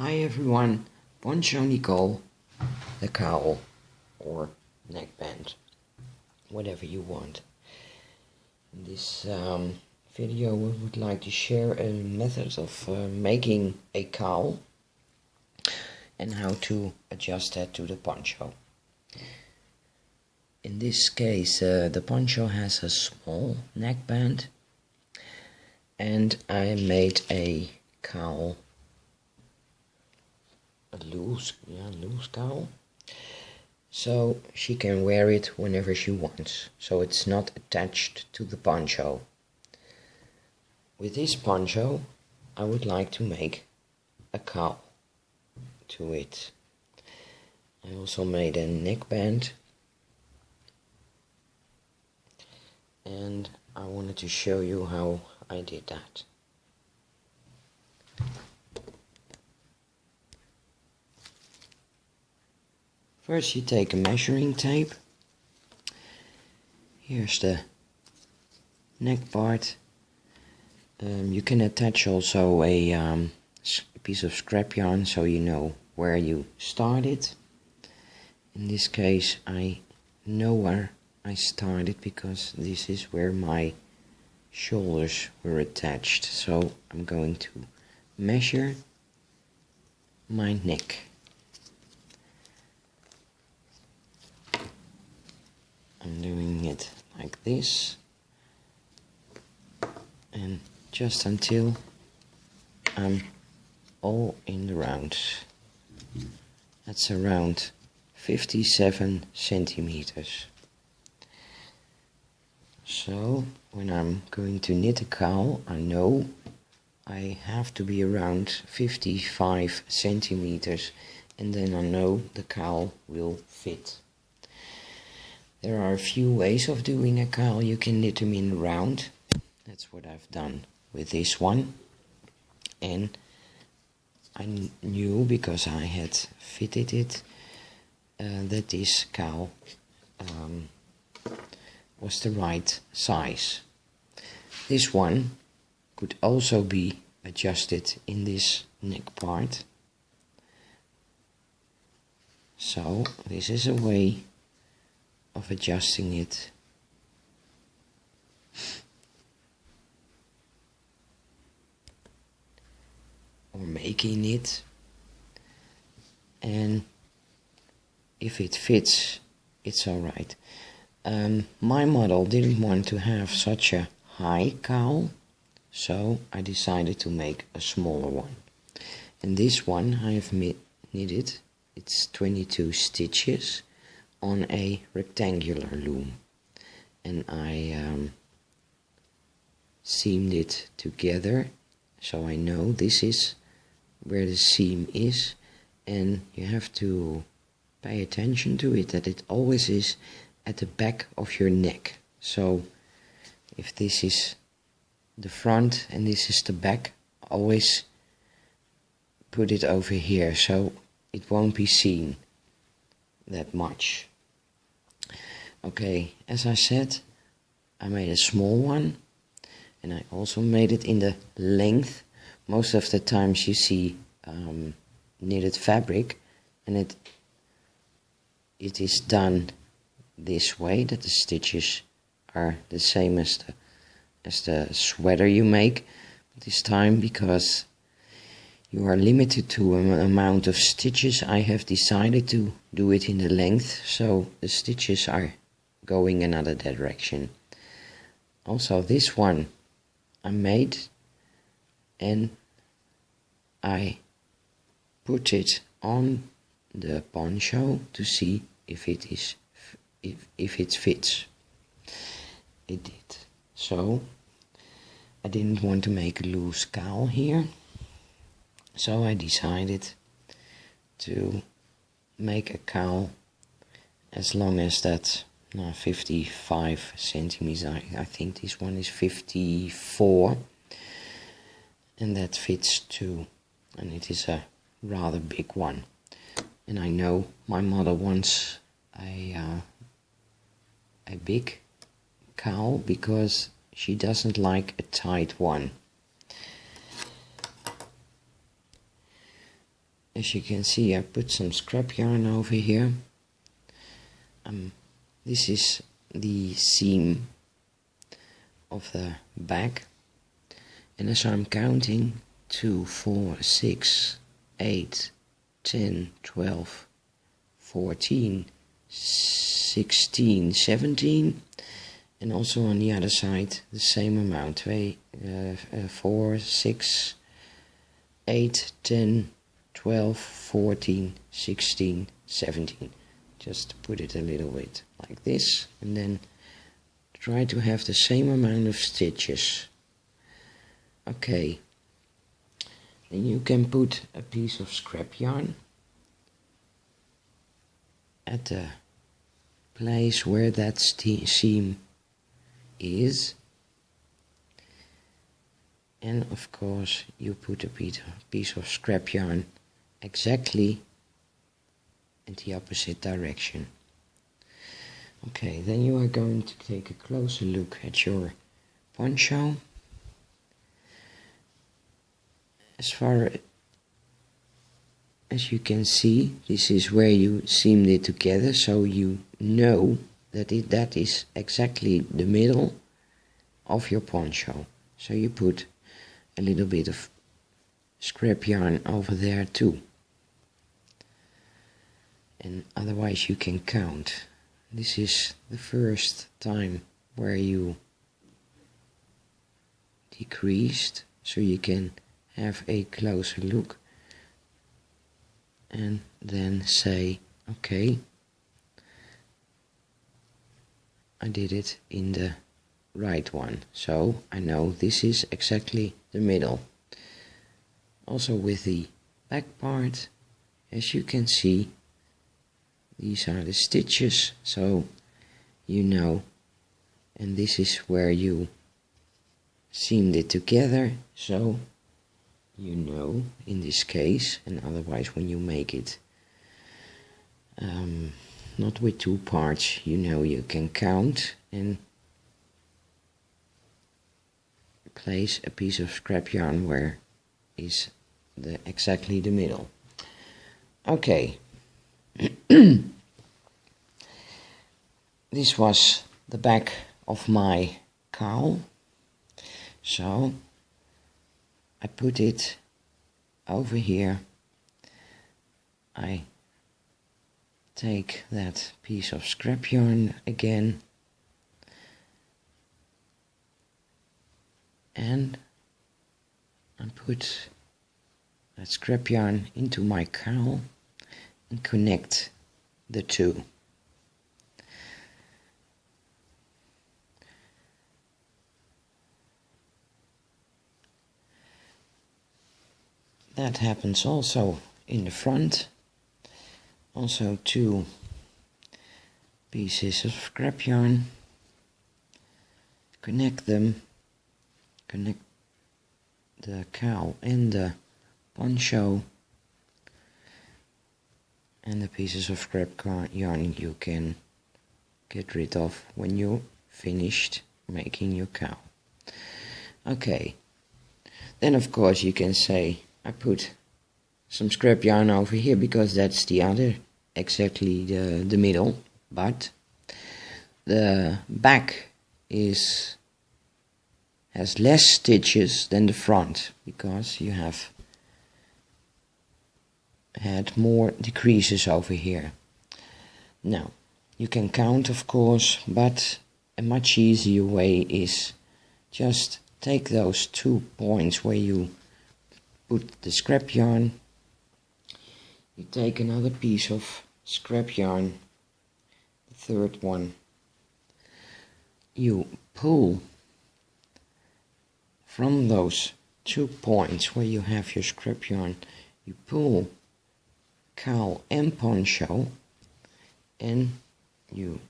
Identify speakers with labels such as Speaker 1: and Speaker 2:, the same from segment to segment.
Speaker 1: Hi everyone, Poncho Nicole, the cowl or neckband, whatever you want. In this video we would like to share a method of making a cowl and how to adjust that to the poncho. In this case the poncho has a small neckband and I made a cowl, a loose cowl, so she can wear it whenever she wants, so it's not attached to the poncho. With this poncho I would like to make a cowl to it. I also made a neckband and I wanted to show you how I did that. First you take a measuring tape. Here's the neck part. You can attach also a piece of scrap yarn so you know where you started. In this case I know where I started because this is where my shoulders were attached. So I'm going to measure my neck. I'm doing it like this and just until I'm all in the rounds. That's around 57 centimeters. So when I'm going to knit a cowl, I know I have to be around 55 centimeters and then I know the cowl will fit. There are a few ways of doing a cowl. You can knit them in round. That's what I've done with this one. And I knew, because I had fitted it, that this cowl was the right size. This one could also be adjusted in this neck part. So this is a way of adjusting it. Or making it, and if it fits, it's alright. My model didn't want to have such a high cowl, so I decided to make a smaller one. And this one I have knitted, it's 22 stitches on a rectangular loom, and I seamed it together so I know this is where the seam is, and you have to pay attention to it, that it always is at the back of your neck. So if this is the front and this is the back, always put it over here so it won't be seen that much. Okay, as I said, I made a small one and I also made it in the length. Most of the times you see knitted fabric and it is done this way, that the stitches are the same as the sweater you make. This time, because you are limited to an amount of stitches, I have decided to do it in the length, so the stitches are going another direction. Also this one I made and I put it on the poncho to see if it fits. It did. So I didn't want to make a loose cowl here, so I decided to make a cowl as long as that 55 centimeters. I think this one is 54, and that fits too, and it is a rather big one. And I know my mother wants a big cowl because she doesn't like a tight one. as you can see, I put some scrap yarn over here. This is the seam of the back, and as I'm counting 2, 4, 6, 8, 10, 12, 14, 16, 17, and also on the other side the same amount, 4, 6, 8, 10, 12, 14, 16, 17. Just put it a little bit like this, and then try to have the same amount of stitches. Okay, then you can put a piece of scrap yarn at the place where that seam is, and of course you put a piece of scrap yarn exactly in the opposite direction. Okay, then you are going to take a closer look at your poncho. As far as you can see, this is where you seamed it together, so you know that that is exactly the middle of your poncho. So you put a little bit of scrap yarn over there too. And otherwise you can count. This is the first time where you decreased, so you can have a closer look and then say, okay, I did it in the right one, so I know this is exactly the middle. Also with the back part, as you can see, these are the stitches, so you know, and this is where you seamed it together, so you know in this case. And otherwise when you make it not with two parts, you know, you can count and place a piece of scrap yarn where is exactly the middle. Okay. This was the back of my cowl, so I put it over here. I take that piece of scrap yarn again and I put that scrap yarn into my cowl and connect the two. That happens also in the front. Also 2 pieces of scrap yarn. Connect them. Connect the cowl and the poncho. And the pieces of scrap yarn you can get rid of when you finished making your cowl. Okay. Then of course you can say, I put some scrap yarn over here because that's the other, exactly the middle, but the back has less stitches than the front because you have had more decreases over here. Now you can count of course, but a much easier way is just take those 2 points where you put the scrap yarn, you take another piece of scrap yarn, the third one, you pull from those 2 points where you have your scrap yarn, you pull cowl and poncho and you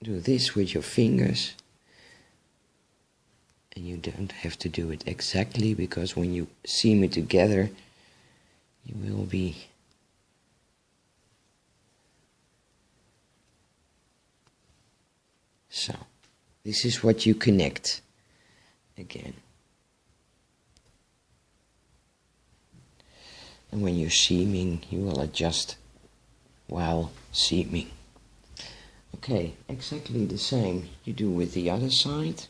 Speaker 1: do this with your fingers. And you don't have to do it exactly, because when you seam it together, you will be so. This is what you connect again. And when you're seaming, you will adjust while seaming. Okay, exactly the same you do with the other side.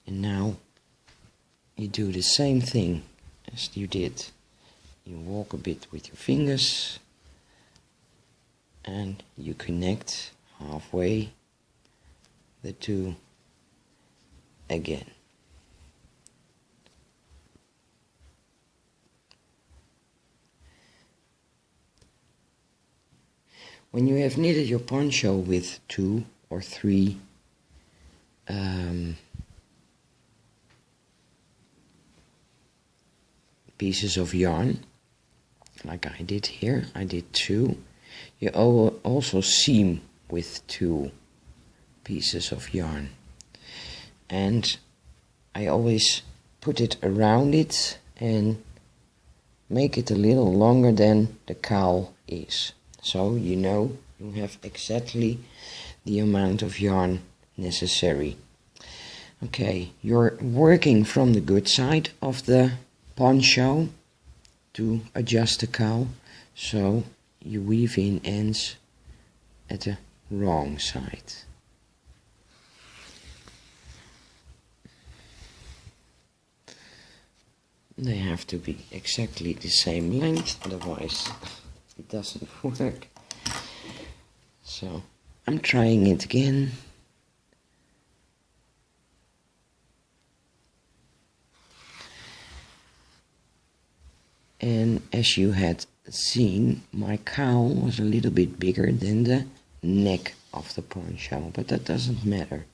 Speaker 1: And now you do the same thing as you did. You walk a bit with your fingers and you connect halfway the two again. When you have knitted your poncho with 2 or 3 pieces of yarn, like I did here, I did 2. You also seam with 2 pieces of yarn. And I always put it around it and make it a little longer than the cowl is. So you know you have exactly the amount of yarn necessary. Okay, you're working from the good side of the poncho to adjust the cowl, so you weave in ends at the wrong side. They have to be exactly the same length, otherwise it doesn't work. So I'm trying it again. And as you had seen, my cowl was a little bit bigger than the neck of the poncho, but that doesn't matter.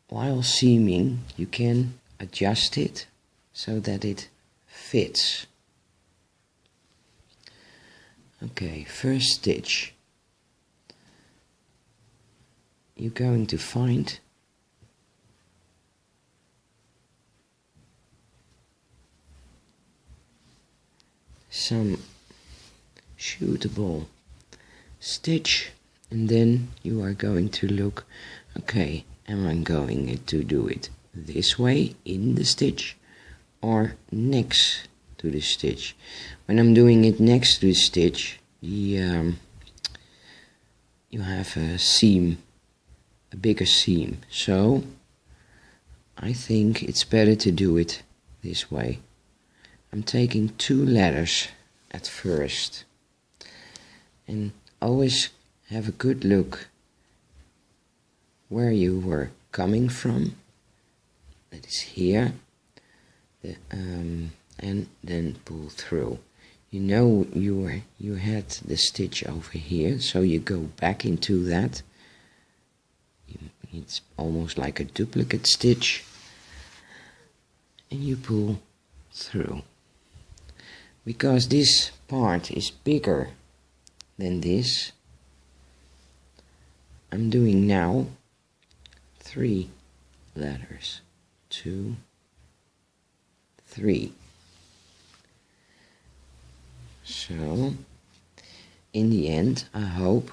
Speaker 1: While seaming, you can adjust it so that it fits. Okay, first stitch. You're going to find some suitable stitch, and then you are going to look, okay, am I going to do it this way in the stitch or next to the stitch? When I'm doing it next to the stitch, you have a seam, a bigger seam, so I think it's better to do it this way. I'm taking 2 letters at first, and always have a good look where you were coming from. That is here, and then pull through. You know you had the stitch over here, so you go back into that. It's almost like a duplicate stitch, and you pull through. Because this part is bigger than this, I'm doing now 3 letters. 2, 3. So, in the end, I hope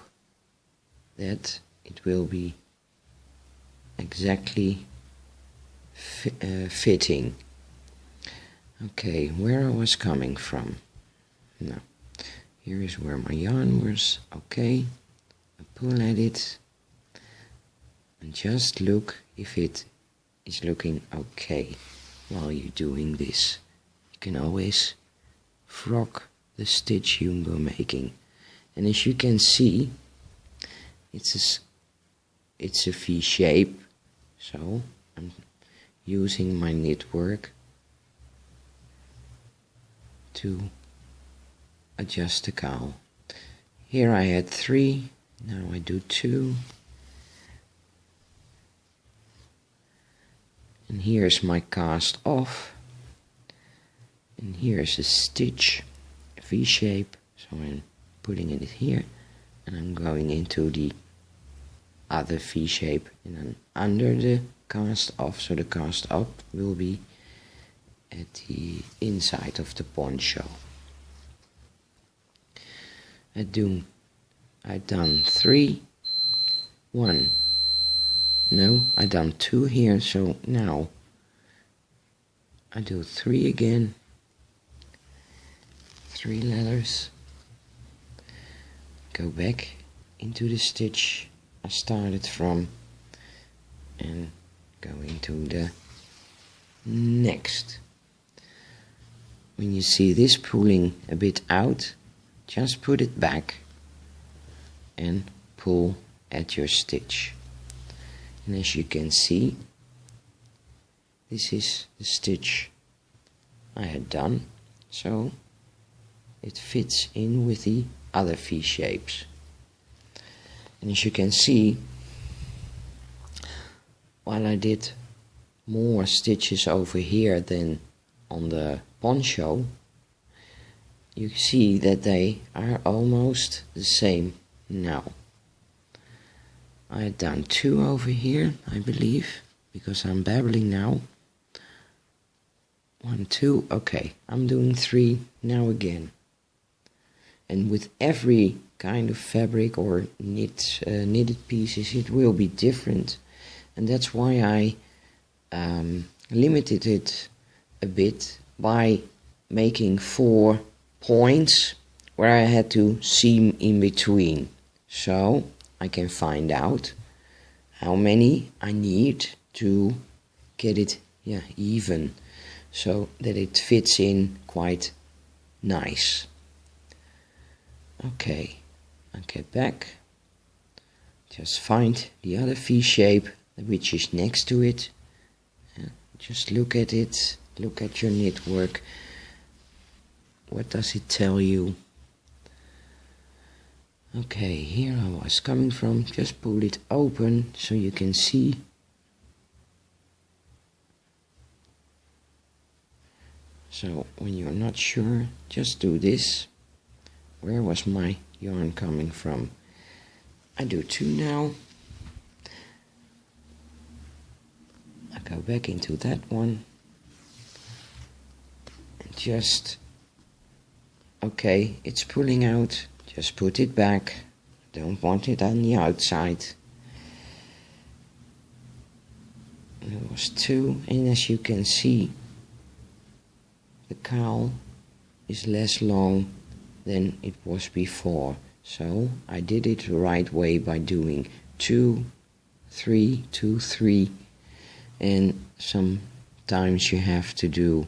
Speaker 1: that it will be exactly fitting. Okay, where I was coming from. Now, here is where my yarn was. Okay, I pull at it and just look if it is looking okay while you're doing this. You can always frock the stitch you were making, and as you can see, it's a V shape, so I'm using my knit work to adjust the cowl. Here I had 3, now I do 2, and here's my cast off, and here's a stitch, V shape, so I'm putting it here, and I'm going into the other V shape, and then under the cast off, so the cast off will be at the inside of the poncho. I've done 3, 1, no, I've done 2 here, so now I do 3 again, 3 letters, go back into the stitch I started from and go into the next. When you see this pulling a bit out, just put it back and pull at your stitch. And as you can see, this is the stitch I had done, so it fits in with the other V shapes. And as you can see, while I did more stitches over here than on the poncho, you see that they are almost the same now. I had done 2 over here, I believe, because I'm babbling now. 1, 2, okay, I'm doing 3 now again. And with every kind of fabric or knitted pieces, it will be different. And that's why I limited it a bit by making 4 points where I had to seam in between, so I can find out how many I need to get it even, so that it fits in quite nice. Okay, I get back, just find the other V shape which is next to it, just look at it, look at your knit work. What does it tell you? Okay, here I was coming from, just pull it open so you can see. So when you're not sure, just do this. Where was my yarn coming from? I do 2 now. I go back into that one. And just, okay, it's pulling out. Just put it back. Don't want it on the outside. And it was 2, and as you can see, the cowl is less long than it was before. So I did it the right way by doing 2, 3, 2, 3, and sometimes you have to do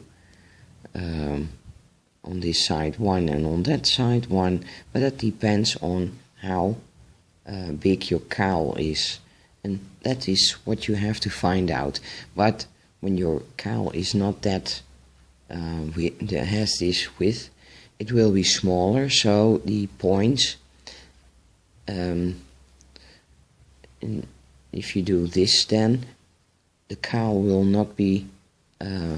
Speaker 1: on this side 1 and on that side 1, but that depends on how big your cowl is, and that is what you have to find out. But when your cowl is not that has this width, it will be smaller, so the points, if you do this, then the cowl will not be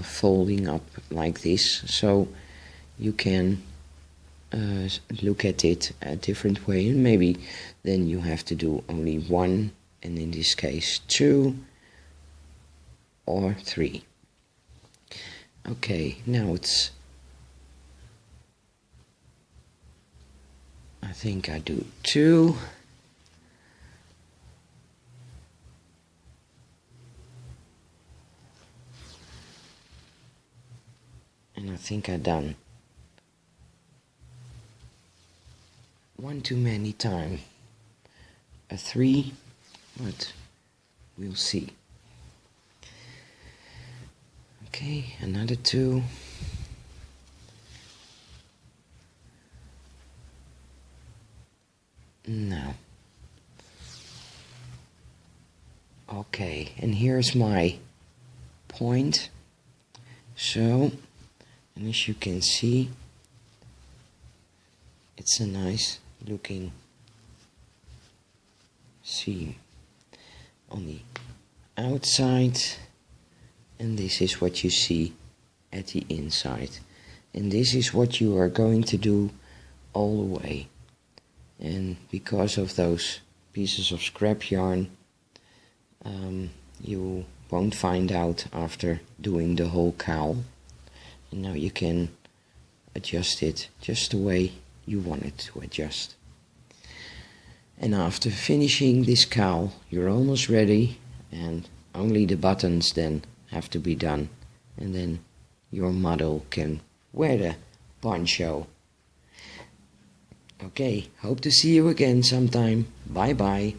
Speaker 1: folding up like this, so you can look at it a different way, and maybe then you have to do only 1, and in this case 2 or 3. Okay, now it's, I think I do 2. And I think I done 1 too many times. A 3, but we'll see. Okay, another 2. Now. Okay, and here's my point. So, and as you can see, it's a nice looking seam on the outside, and this is what you see at the inside, and this is what you are going to do all the way. And because of those pieces of scrap yarn, you won't find out after doing the whole cowl, and now you can adjust it just the way you want it to adjust. And after finishing this cowl, you're almost ready, and only the buttons then have to be done, and then your model can wear the poncho. Okay, hope to see you again sometime. Bye bye.